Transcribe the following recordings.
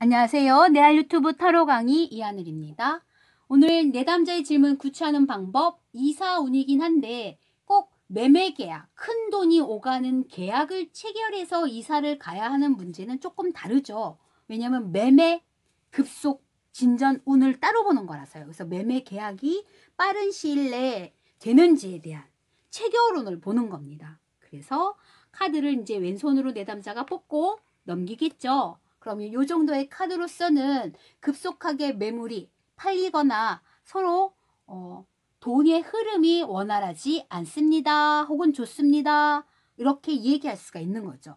안녕하세요. 내알 유튜브 타로 강의 이하늘입니다. 오늘 내담자의 질문 구체하는 방법 이사 운이긴 한데 꼭 매매 계약, 큰 돈이 오가는 계약을 체결해서 이사를 가야 하는 문제는 조금 다르죠. 왜냐하면 매매, 급속, 진전 운을 따로 보는 거라서요. 그래서 매매 계약이 빠른 시일 내에 되는지에 대한 체결 운을 보는 겁니다. 그래서 카드를 이제 왼손으로 내담자가 뽑고 넘기겠죠. 그러면 이 정도의 카드로서는 급속하게 매물이 팔리거나 서로 돈의 흐름이 원활하지 않습니다. 혹은 좋습니다. 이렇게 얘기할 수가 있는 거죠.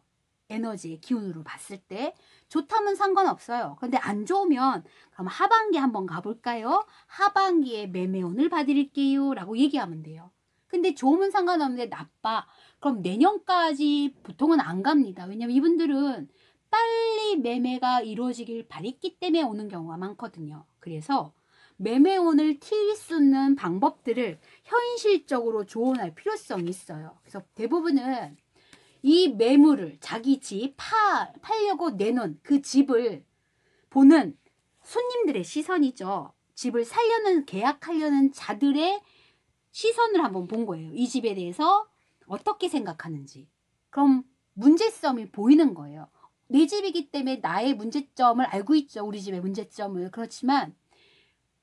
에너지의 기운으로 봤을 때 좋다면 상관없어요. 근데 안 좋으면 그럼 하반기 한번 가볼까요? 하반기에 매매운을 봐드릴게요 라고 얘기하면 돼요. 근데 좋으면 상관없는데 나빠. 그럼 내년까지 보통은 안 갑니다. 왜냐면 이분들은 빨리 매매가 이루어지길 바랬기 때문에 오는 경우가 많거든요. 그래서 매매운을 튈 수 있는 방법들을 현실적으로 조언할 필요성이 있어요. 그래서 대부분은 이 매물을 자기 집 팔려고 내놓은 그 집을 보는 손님들의 시선이죠. 집을 살려는 계약하려는 자들의 시선을 한번 본 거예요. 이 집에 대해서 어떻게 생각하는지. 그럼 문제점이 보이는 거예요. 내 집이기 때문에 나의 문제점을 알고 있죠. 우리 집의 문제점을. 그렇지만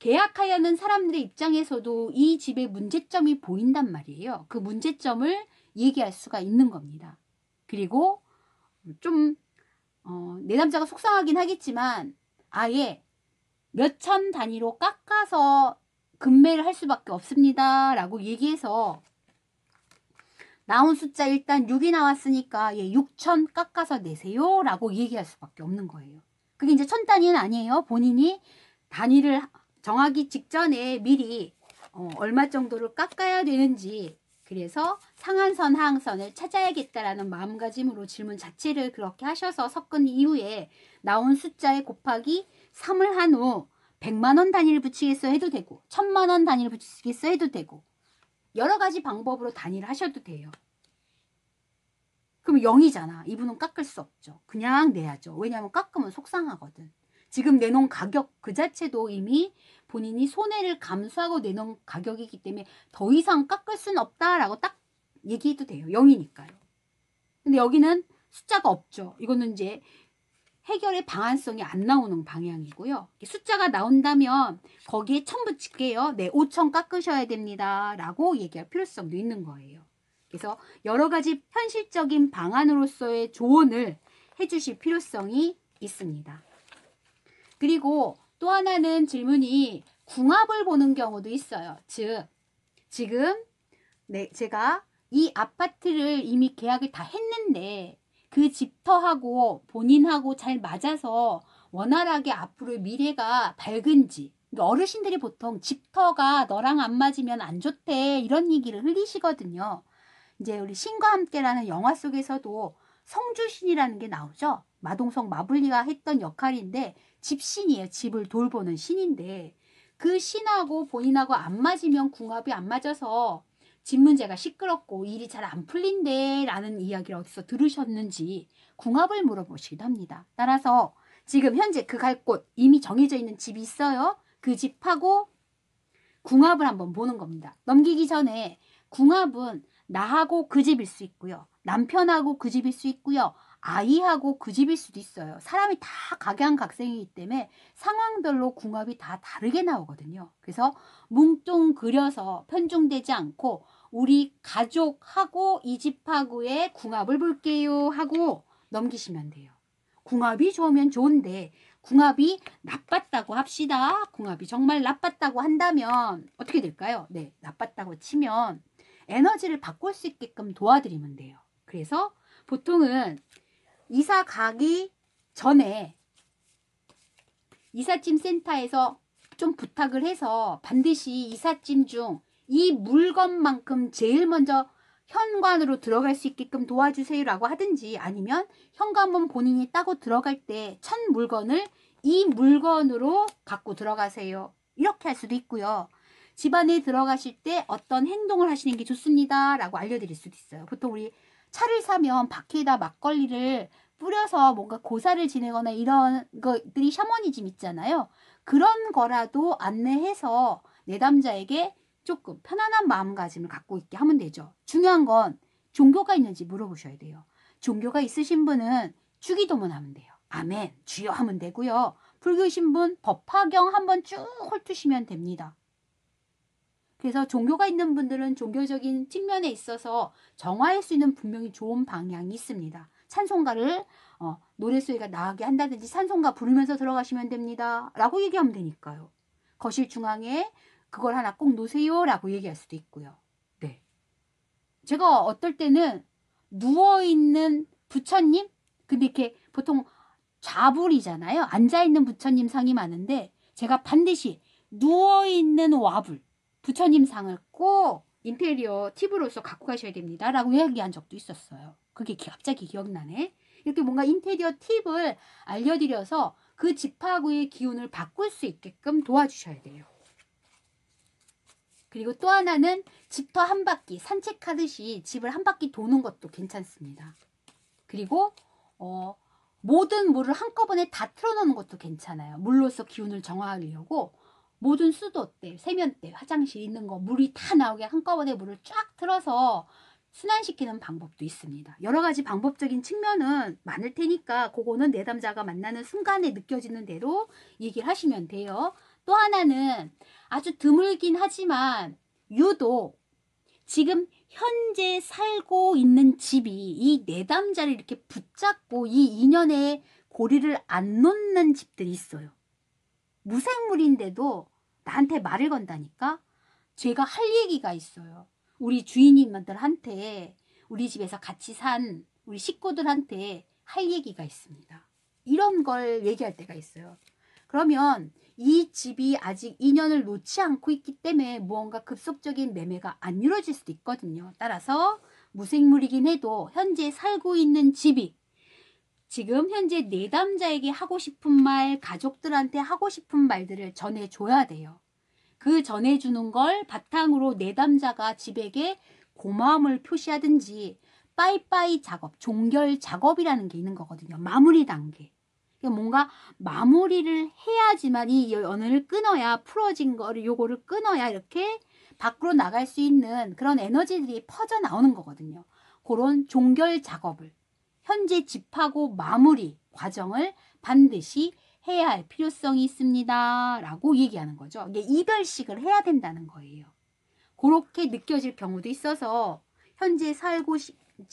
계약하려는 사람들의 입장에서도 이 집의 문제점이 보인단 말이에요. 그 문제점을 얘기할 수가 있는 겁니다. 그리고 좀 내담자가 속상하긴 하겠지만 아예 몇천 단위로 깎아서 금매를 할 수밖에 없습니다. 라고 얘기해서 나온 숫자 일단 6이 나왔으니까 6천 깎아서 내세요 라고 얘기할 수밖에 없는 거예요. 그게 이제 천 단위는 아니에요. 본인이 단위를 정하기 직전에 미리 얼마 정도를 깎아야 되는지, 그래서 상한선 하한선을 찾아야겠다라는 마음가짐으로 질문 자체를 그렇게 하셔서 섞은 이후에 나온 숫자에 곱하기 3을 한 후 100만 원 단위를 붙이겠어 해도 되고 1000만 원 단위를 붙이겠어 해도 되고 여러 가지 방법으로 단위를 하셔도 돼요. 그럼 0이잖아. 이분은 깎을 수 없죠. 그냥 내야죠. 왜냐하면 깎으면 속상하거든. 지금 내놓은 가격 그 자체도 이미 본인이 손해를 감수하고 내놓은 가격이기 때문에 더 이상 깎을 수는 없다라고 딱 얘기해도 돼요. 0이니까요. 근데 여기는 숫자가 없죠. 이거는 이제 해결의 방안성이 안 나오는 방향이고요. 숫자가 나온다면 거기에 1000 붙일게요. 네, 5000 깎으셔야 됩니다. 라고 얘기할 필요성도 있는 거예요. 그래서 여러 가지 현실적인 방안으로서의 조언을 해주실 필요성이 있습니다. 그리고 또 하나는 질문이 궁합을 보는 경우도 있어요. 즉, 지금 제가 이 아파트를 이미 계약을 다 했는데 그 집터하고 본인하고 잘 맞아서 원활하게 앞으로 미래가 밝은지, 그러니까 어르신들이 보통 집터가 너랑 안 맞으면 안 좋대 이런 얘기를 흘리시거든요. 이제 우리 신과 함께라는 영화 속에서도 성주신이라는 게 나오죠. 마동석 마블리가 했던 역할인데 집신이에요. 집을 돌보는 신인데 그 신하고 본인하고 안 맞으면 궁합이 안 맞아서 집 문제가 시끄럽고 일이 잘 안 풀린대 라는 이야기를 어디서 들으셨는지 궁합을 물어보시기도 합니다. 따라서 지금 현재 그 갈 곳 이미 정해져 있는 집이 있어요. 그 집하고 궁합을 한번 보는 겁니다. 넘기기 전에 궁합은 나하고 그 집일 수 있고요. 남편하고 그 집일 수 있고요. 아이하고 그 집일 수도 있어요. 사람이 다 각양각색이기 때문에 상황별로 궁합이 다 다르게 나오거든요. 그래서 뭉뚱그려서 편중되지 않고 우리 가족하고 이 집하고의 궁합을 볼게요 하고 넘기시면 돼요. 궁합이 좋으면 좋은데 궁합이 나빴다고 합시다. 궁합이 정말 나빴다고 한다면 어떻게 될까요? 네, 나빴다고 치면 에너지를 바꿀 수 있게끔 도와드리면 돼요. 그래서 보통은 이사 가기 전에 이삿짐 센터에서 좀 부탁을 해서 반드시 이삿짐 중 이 물건만큼 제일 먼저 현관으로 들어갈 수 있게끔 도와주세요라고 하든지 아니면 현관문 본인이 따고 들어갈 때 첫 물건을 이 물건으로 갖고 들어가세요. 이렇게 할 수도 있고요. 집안에 들어가실 때 어떤 행동을 하시는 게 좋습니다 라고 알려드릴 수도 있어요. 보통 우리 차를 사면 바퀴에다 막걸리를 뿌려서 뭔가 고사를 지내거나 이런 것들이 샤머니즘 있잖아요. 그런 거라도 안내해서 내담자에게 조금 편안한 마음가짐을 갖고 있게 하면 되죠. 중요한 건 종교가 있는지 물어보셔야 돼요. 종교가 있으신 분은 주기도문 하면 돼요. 아멘, 주여 하면 되고요. 불교이신 분 법화경 한번 쭉 훑으시면 됩니다. 그래서 종교가 있는 분들은 종교적인 측면에 있어서 정화할 수 있는 분명히 좋은 방향이 있습니다. 찬송가를 노랫소리가 나게 한다든지 찬송가 부르면서 들어가시면 됩니다. 라고 얘기하면 되니까요. 거실 중앙에 그걸 하나 꼭 놓으세요 라고 얘기할 수도 있고요. 네. 제가 어떨 때는 누워있는 부처님? 근데 이렇게 보통 좌불이잖아요. 앉아있는 부처님 상이 많은데 제가 반드시 누워있는 와불 부처님 상을 꼭 인테리어 팁으로서 갖고 가셔야 됩니다. 라고 이야기한 적도 있었어요. 그게 갑자기 기억나네. 이렇게 뭔가 인테리어 팁을 알려드려서 그 집하고의 기운을 바꿀 수 있게끔 도와주셔야 돼요. 그리고 또 하나는 집터 한 바퀴 산책하듯이 집을 한 바퀴 도는 것도 괜찮습니다. 그리고 모든 물을 한꺼번에 다 틀어놓는 것도 괜찮아요. 물로서 기운을 정화하려고 모든 수도대, 세면대, 화장실 있는 거 물이 다 나오게 한꺼번에 물을 쫙 틀어서 순환시키는 방법도 있습니다. 여러 가지 방법적인 측면은 많을 테니까 그거는 내담자가 만나는 순간에 느껴지는 대로 얘기를 하시면 돼요. 또 하나는 아주 드물긴 하지만 유독 지금 현재 살고 있는 집이 이 내담자를 이렇게 붙잡고 이 인연의 고리를 안 놓는 집들이 있어요. 무생물인데도 나한테 말을 건다니까? 제가 할 얘기가 있어요. 우리 주인님들한테 우리 집에서 같이 산 우리 식구들한테 할 얘기가 있습니다. 이런 걸 얘기할 때가 있어요. 그러면 이 집이 아직 인연을 놓지 않고 있기 때문에 무언가 급속적인 매매가 안 이루어질 수도 있거든요. 따라서 무생물이긴 해도 현재 살고 있는 집이 지금 현재 내담자에게 하고 싶은 말, 가족들한테 하고 싶은 말들을 전해줘야 돼요. 그 전해주는 걸 바탕으로 내담자가 집에게 고마움을 표시하든지 빠이빠이 작업, 종결 작업이라는 게 있는 거거든요. 마무리 단계. 뭔가 마무리를 해야지만 이 연을 끊어야 풀어진 거를 요거를 끊어야 이렇게 밖으로 나갈 수 있는 그런 에너지들이 퍼져 나오는 거거든요. 그런 종결 작업을 현재 집하고 마무리 과정을 반드시 해야 할 필요성이 있습니다. 라고 얘기하는 거죠. 이게 이별식을 해야 된다는 거예요. 그렇게 느껴질 경우도 있어서 현재 살고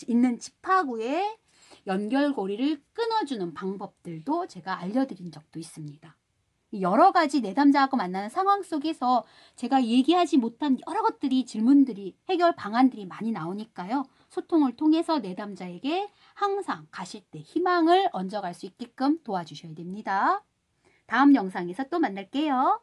있는 집하고의 연결고리를 끊어주는 방법들도 제가 알려드린 적도 있습니다. 여러 가지 내담자하고 만나는 상황 속에서 제가 얘기하지 못한 여러 것들이 질문들이 해결 방안들이 많이 나오니까요. 소통을 통해서 내담자에게 항상 가실 때 희망을 얹어갈 수 있게끔 도와주셔야 됩니다. 다음 영상에서 또 만날게요.